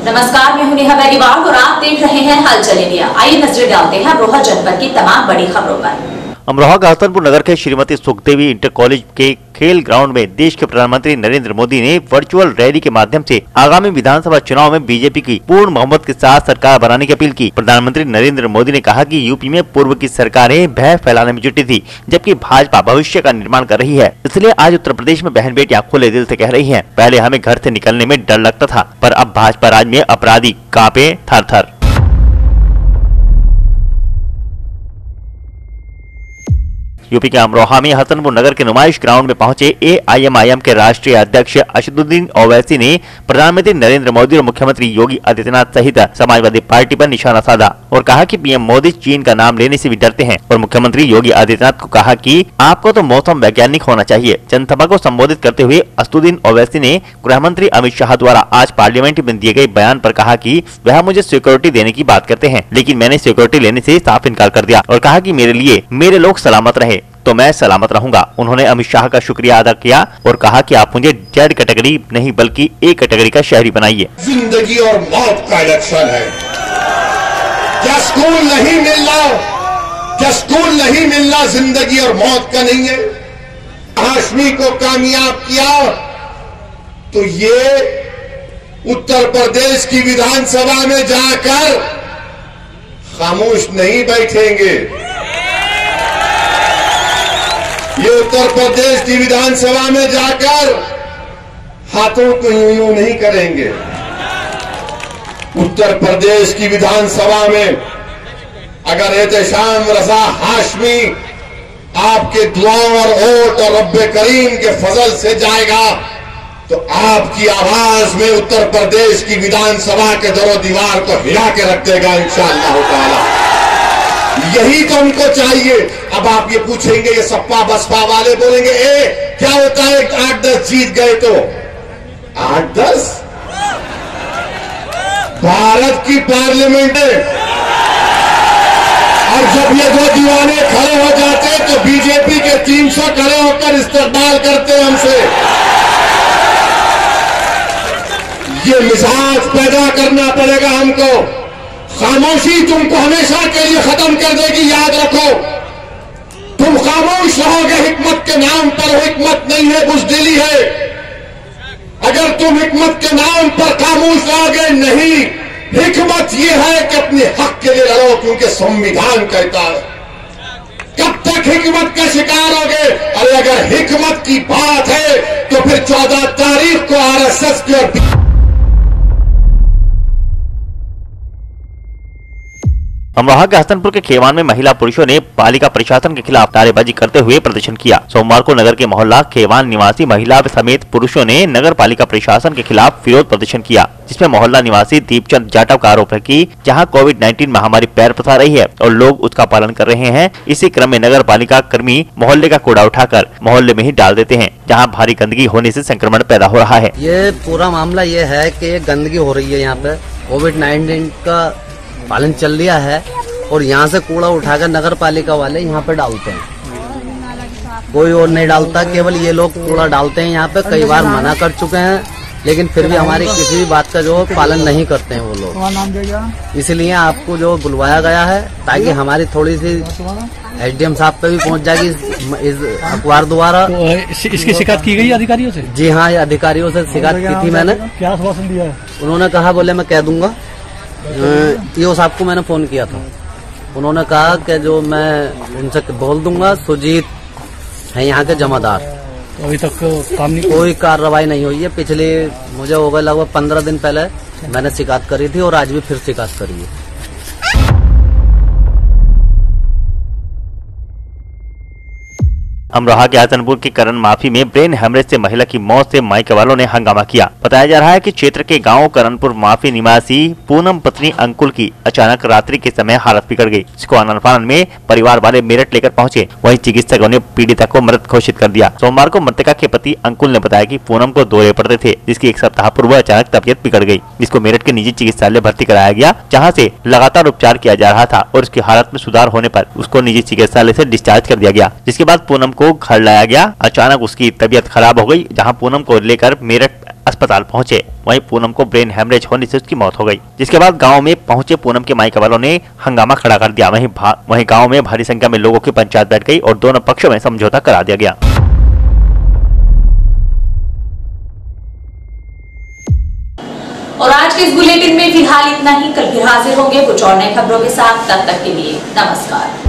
नमस्कार, मैं हूं नेहा बेनीवाल और आप देख रहे हैं हलचल इंडिया। आइए नजर डालते हैं अमरोहा जनपद की तमाम बड़ी खबरों पर। अमरोहा का हसनपुर नगर के श्रीमती सुखदेवी इंटर कॉलेज के खेल ग्राउंड में देश के प्रधानमंत्री नरेंद्र मोदी ने वर्चुअल रैली के माध्यम से आगामी विधानसभा चुनाव में बीजेपी की पूर्ण बहुमत के साथ सरकार बनाने की अपील की। प्रधानमंत्री नरेंद्र मोदी ने कहा कि यूपी में पूर्व की सरकारें भय फैलाने में जुटी थी, जबकि भाजपा भविष्य का निर्माण कर रही है। इसलिए आज उत्तर प्रदेश में बहन बेटियां खुले दिल से कह रही हैं, पहले हमें घर से निकलने में डर लगता था, पर अब भाजपा राज में अपराधी कांपे थर-थर। यूपी के अमरोहा में हसनपुर नगर के नुमाइश ग्राउंड में पहुंचे एआईएमआईएम के राष्ट्रीय अध्यक्ष असदुद्दीन ओवैसी ने प्रधानमंत्री नरेंद्र मोदी और मुख्यमंत्री योगी आदित्यनाथ सहित समाजवादी पार्टी पर निशाना साधा और कहा कि पीएम मोदी चीन का नाम लेने से भी डरते हैं। और मुख्यमंत्री योगी आदित्यनाथ को कहा कि आपको तो मौसम वैज्ञानिक होना चाहिए। जनसभा को संबोधित करते हुए असदुद्दीन ओवैसी ने गृह मंत्री अमित शाह द्वारा आज पार्लियामेंट में दिए गए बयान पर कहा कि वह मुझे सिक्योरिटी देने की बात करते हैं, लेकिन मैंने सिक्योरिटी लेने से साफ इनकार कर दिया और कहा कि मेरे लिए मेरे लोग सलामत रहे तो मैं सलामत रहूंगा। उन्होंने अमित शाह का शुक्रिया अदा किया और कहा कि आप मुझे जेड कैटेगरी नहीं बल्कि ए कैटेगरी का शहरी बनाइए। जिंदगी और मौत का इलेक्शन है। क्या स्कूल नहीं मिलना, क्या स्कूल नहीं मिलना जिंदगी और मौत का नहीं है? हाशमी को कामयाब किया तो ये उत्तर प्रदेश की विधानसभा में जाकर खामोश नहीं बैठेंगे। ये उत्तर प्रदेश की विधानसभा में जाकर हाथों को यूं नहीं करेंगे। उत्तर प्रदेश की विधानसभा में अगर एहतशाम रजा हाशमी आपके दुआओं और वोट और रब्बे करीम के फजल से जाएगा तो आपकी आवाज में उत्तर प्रदेश की विधानसभा के दरो दीवार को हिला के रख देगा इंशाअल्लाह ताला। यही तो उनको चाहिए। अब आप ये पूछेंगे, ये सपा बसपा वाले बोलेंगे क्या होता है 8-10 जीत गए तो 8-10 भारत की पार्लियामेंट है। और जब ये दो दीवाने खड़े हो जाते तो बीजेपी के 300 खड़े होकर इस्तेमाल करते हमसे। ये मिजाज पैदा करना पड़ेगा हमको। खामोशी तुमको हमेशा के लिए खत्म कर देगी, याद रखो। तुम खामोश रहोगे हिकमत के नाम पर, हिकमत नहीं है बुज़दिली है। अगर तुम हिकमत के नाम पर खामोश रहोगे, नहीं, हिकमत ये है कि अपने हक के लिए लड़ो, क्योंकि संविधान कहता है। कब तक हिकमत का शिकार होगे? अरे अगर हिकमत की बात है तो फिर 14 तारीख को आरएसएस की और अमरोहा के हसनपुर के खेवान में महिला पुरुषों ने पालिका प्रशासन के खिलाफ नारेबाजी करते हुए प्रदर्शन किया। सोमवार को नगर के मोहल्ला खेवान निवासी महिला समेत पुरुषों ने नगर पालिका प्रशासन के खिलाफ विरोध प्रदर्शन किया, जिसमें मोहल्ला निवासी दीपचंद जाटव का आरोप है कि जहां कोविड-19 महामारी पैर पसार रही है और लोग उसका पालन कर रहे हैं, इसी क्रम में नगर पालिका कर्मी मोहल्ले का कूड़ा उठाकर मोहल्ले में ही डाल देते हैं, जहाँ भारी गंदगी होने से संक्रमण पैदा हो रहा है। ये पूरा मामला ये है कि गंदगी हो रही है। यहाँ पे कोविड-19 का पालन चल लिया है और यहाँ से कूड़ा उठाकर नगर पालिका वाले यहाँ पे डालते हैं। कोई और नहीं डालता, केवल ये लोग कूड़ा डालते हैं। यहाँ पे कई बार मना कर चुके हैं, लेकिन फिर भी हमारी किसी भी बात का जो पालन नहीं करते हैं वो लोग। इसलिए आपको जो बुलवाया गया है ताकि हमारी थोड़ी सी एसडीएम साहब पे भी पहुंच जाएगी इस अखबार द्वारा। तो इसकी शिकायत की गई अधिकारियों से? जी हाँ, अधिकारियों से शिकायत की थी मैंने। क्या आश्वासन दिया है? उन्होंने कहा, बोले मैं कह दूंगा। ईओ साहब को मैंने फोन किया था, उन्होंने कहा कि जो मैं उनसे बोल दूंगा। सुजीत है यहाँ के जमादार। तो अभी तक काम नहीं, कोई कार्रवाई नहीं हुई है। पिछले मुझे हो गए लगभग 15 दिन पहले मैंने शिकायत करी थी और आज भी फिर शिकायत करी है। अमरोहा के हसनपुर के करण माफी में ब्रेन हेमरेज से महिला की मौत से मायके वालों ने हंगामा किया। बताया जा रहा है कि क्षेत्र के गांव करणपुर माफी निवासी पूनम पत्नी अंकुल की अचानक रात्रि के समय हालत बिगड़ गई, जिसको आनंद में परिवार वाले मेरठ लेकर पहुंचे। वहीं चिकित्सकों ने पीड़िता को मृत घोषित कर दिया। सोमवार को मृतका के पति अंकुल ने बताया कि पूनम को दौरे पड़ते थे, जिसकी एक सप्ताह पूर्व अचानक तबियत बिगड़ गई, जिसको मेरठ के निजी चिकित्सालय भर्ती कराया गया, जहाँ से लगातार उपचार किया जा रहा था और उसकी हालत में सुधार होने पर उसको निजी चिकित्सालय से डिस्चार्ज कर दिया गया, जिसके बाद पूनम को को घर लाया गया। अचानक उसकी तबीयत खराब हो गई। जहां पूनम को लेकर मेरठ अस्पताल पहुंचे, वहीं पूनम को ब्रेन हेमरेज होने से उसकी मौत हो गई। जिसके बाद गांव में पहुंचे पूनम के मायके वालों ने हंगामा खड़ा कर दिया। वहीं गांव में भारी संख्या में लोगों की पंचायत बैठ गई और दोनों पक्षों में समझौता करा दिया गया। और आज के इस बुलेटिन में फिलहाल इतना ही। कल फिर हाजिर होंगे कुछ और नई खबरों के साथ। तब तक के लिए नमस्कार।